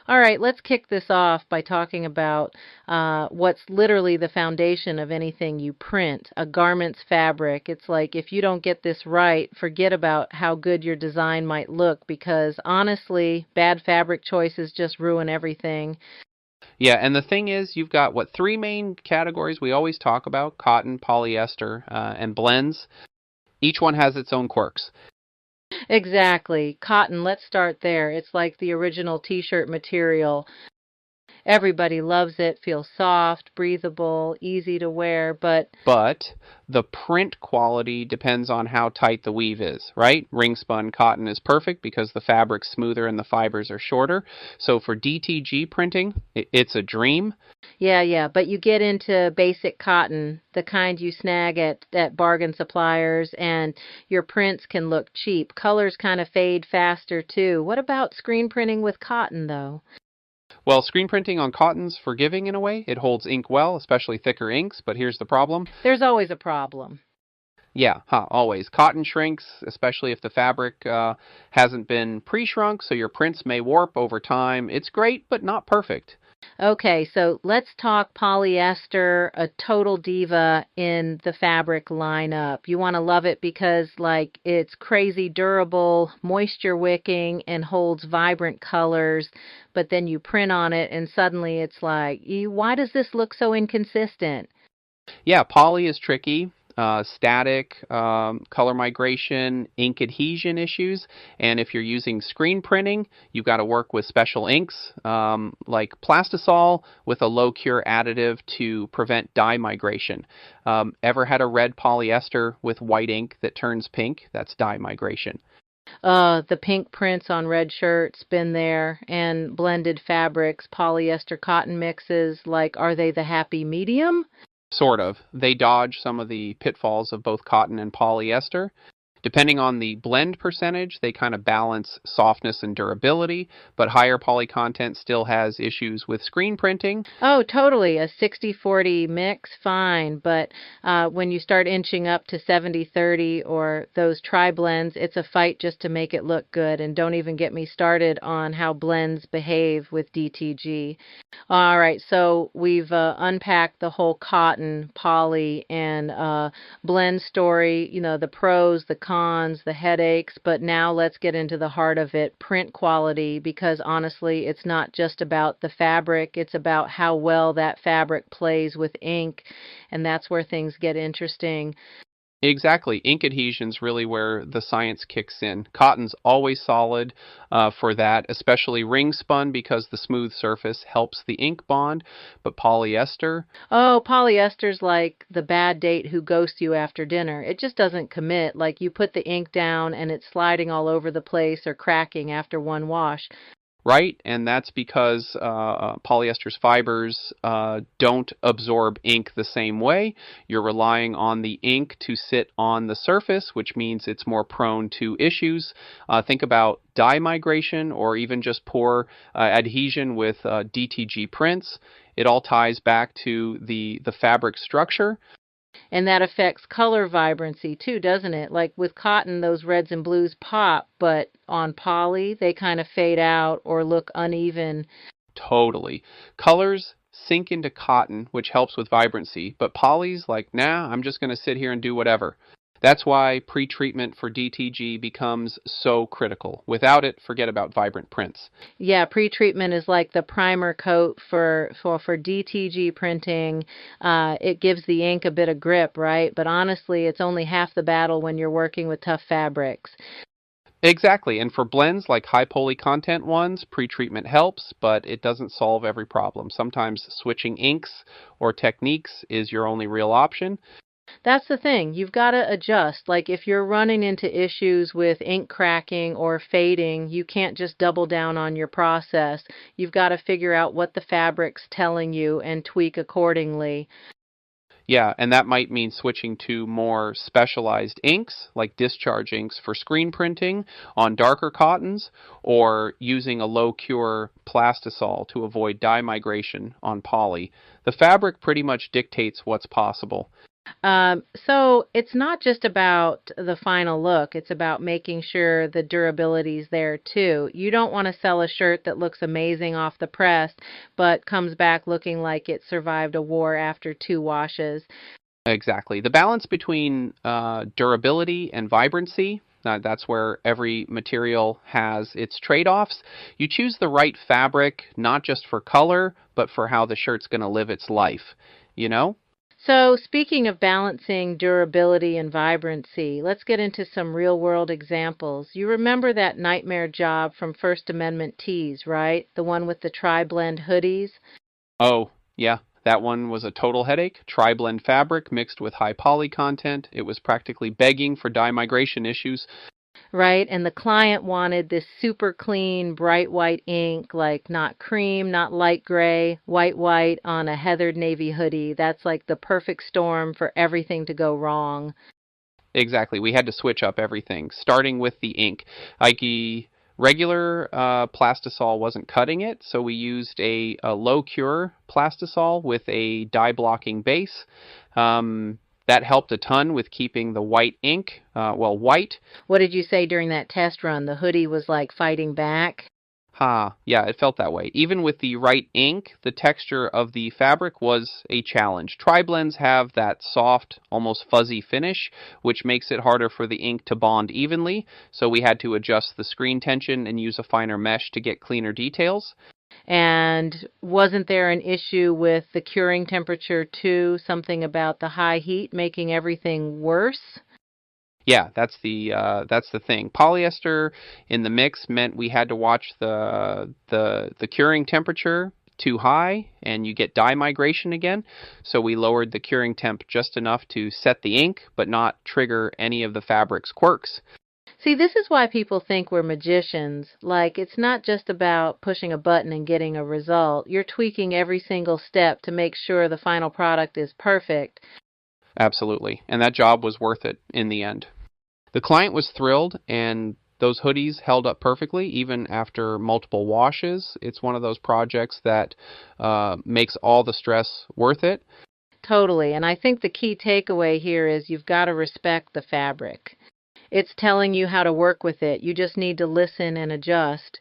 All right, let's kick this off by talking about what's literally the foundation of anything you print, a garment's fabric. It's like if you don't get this right, forget about how good your design might look because honestly, bad fabric choices just ruin everything. Yeah, and the thing is, you've got what three main categories we always talk about: cotton, polyester, and blends. Each one has its own quirks. Exactly. Cotton, let's start there. It's like the original t-shirt material. Everybody loves it, feels soft, breathable, easy to wear, but But the print quality depends on how tight the weave is, right? Ring spun cotton is perfect because the fabric's smoother and the fibers are shorter. So for DTG printing, it's a dream. yeah, but you get into basic cotton, the kind you snag at bargain suppliers, and your prints can look cheap. Colors kind of fade faster too. What about screen printing with cotton, though? Well, screen printing on cotton's forgiving in a way. It holds ink well, especially thicker inks, but here's the problem. There's always a problem. Yeah, always. Cotton shrinks, especially if the fabric hasn't been pre-shrunk, so your prints may warp over time. It's great, but not perfect. Okay, so let's talk polyester, a total diva in the fabric lineup. You want to love it because, like, it's crazy durable, moisture wicking, and holds vibrant colors. But then you print on it, and suddenly it's like, why does this look so inconsistent? Yeah, poly is tricky. Static, color migration, ink adhesion issues. And if you're using screen printing, you've got to work with special inks like plastisol with a low cure additive to prevent dye migration. Ever had a red polyester with white ink that turns pink? That's dye migration. The pink prints on red shirts, been there, and blended fabrics, polyester cotton mixes, like, are they the happy medium? Sort of. They dodge some of the pitfalls of both cotton and polyester. Depending on the blend percentage, they kind of balance softness and durability, but higher poly content still has issues with screen printing. Oh, totally. A 60-40 mix, fine. But when you start inching up to 70-30 or those tri blends, it's a fight just to make it look good. And don't even get me started on how blends behave with DTG. All right, so we've unpacked the whole cotton, poly, and blend story, the pros, the cons, the headaches, but now let's get into the heart of it, print quality, because honestly, it's not just about the fabric, it's about how well that fabric plays with ink, and that's where things get interesting. Exactly. Ink adhesion's really where the science kicks in. Cotton's always solid for that, especially ring spun because the smooth surface helps the ink bond. But polyester, Oh, polyester's like the bad date who ghosts you after dinner. It just doesn't commit. Like you put the ink down and it's sliding all over the place or cracking after one wash. right? And that's because polyester's fibers don't absorb ink the same way. You're relying on the ink to sit on the surface, which means it's more prone to issues. Think about dye migration or even just poor adhesion with DTG prints. It all ties back to the fabric structure. And that affects color vibrancy too, doesn't it? Like with cotton, those reds and blues pop, but on poly, they kind of fade out or look uneven. Totally. Colors sink into cotton, which helps with vibrancy, but poly's like, nah, I'm just going to sit here and do whatever. That's why pre-treatment for DTG becomes so critical. Without it, forget about vibrant prints. Yeah, pre-treatment is like the primer coat for DTG printing. It gives the ink a bit of grip, right? But honestly, it's only half the battle when you're working with tough fabrics. Exactly, and for blends like high poly content ones, pre-treatment helps, but it doesn't solve every problem. Sometimes switching inks or techniques is your only real option. That's the thing. You've got to adjust. Like if you're running into issues with ink cracking or fading, you can't just double down on your process. You've got to figure out what the fabric's telling you and tweak accordingly. Yeah, and that might mean switching to more specialized inks, like discharge inks for screen printing on darker cottons, or using a low cure plastisol to avoid dye migration on poly. The fabric pretty much dictates what's possible. So it's not just about the final look. It's about making sure the durability is there too. You don't want to sell a shirt that looks amazing off the press, but comes back looking like it survived a war after 2 washes. Exactly. The balance between durability and vibrancy, that's where every material has its trade-offs. You choose the right fabric, not just for color, but for how the shirt's going to live its life, you know? So, speaking of balancing durability and vibrancy, let's get into some real world examples. You remember that nightmare job from First Amendment Tees, right? The one with the tri blend hoodies? Oh, yeah. That one was a total headache. Tri-blend fabric mixed with high poly content. It was practically begging for dye migration issues. Right? And the client wanted this super clean, bright white ink, like not cream, not light gray, white on a heathered navy hoodie. That's like the perfect storm for everything to go wrong. Exactly. We had to switch up everything, starting with the ink. Ike, regular plastisol wasn't cutting it, so we used a low cure plastisol with a dye blocking base. That helped a ton with keeping the white ink, white. What did you say during that test run? The hoodie was like fighting back? Yeah, it felt that way. Even with the right ink, the texture of the fabric was a challenge. Tri-blends have that soft, almost fuzzy finish, which makes it harder for the ink to bond evenly, so we had to adjust the screen tension and use a finer mesh to get cleaner details. And wasn't there an issue with the curing temperature too? Something about the high heat making everything worse? Yeah, that's the thing. Polyester in the mix meant we had to watch the curing temperature too high, and you get dye migration again. So we lowered the curing temp just enough to set the ink, but not trigger any of the fabric's quirks. See, this is why people think we're magicians. Like, it's not just about pushing a button and getting a result. You're tweaking every single step to make sure the final product is perfect. Absolutely, and that job was worth it in the end. The client was thrilled, and those hoodies held up perfectly even after multiple washes. It's one of those projects that makes all the stress worth it. Totally. And I think the key takeaway here is you've got to respect the fabric. It's telling you how to work with it. You just need to listen and adjust.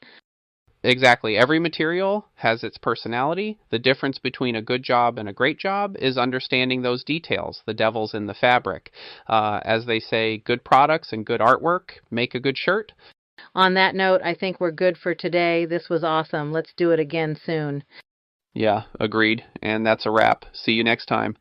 Exactly. Every material has its personality. The difference between a good job and a great job is understanding those details, the devil's in the fabric. As they say, good products and good artwork make a good shirt. On that note, I think we're good for today. This was awesome. Let's do it again soon. Yeah, agreed. And that's a wrap. See you next time.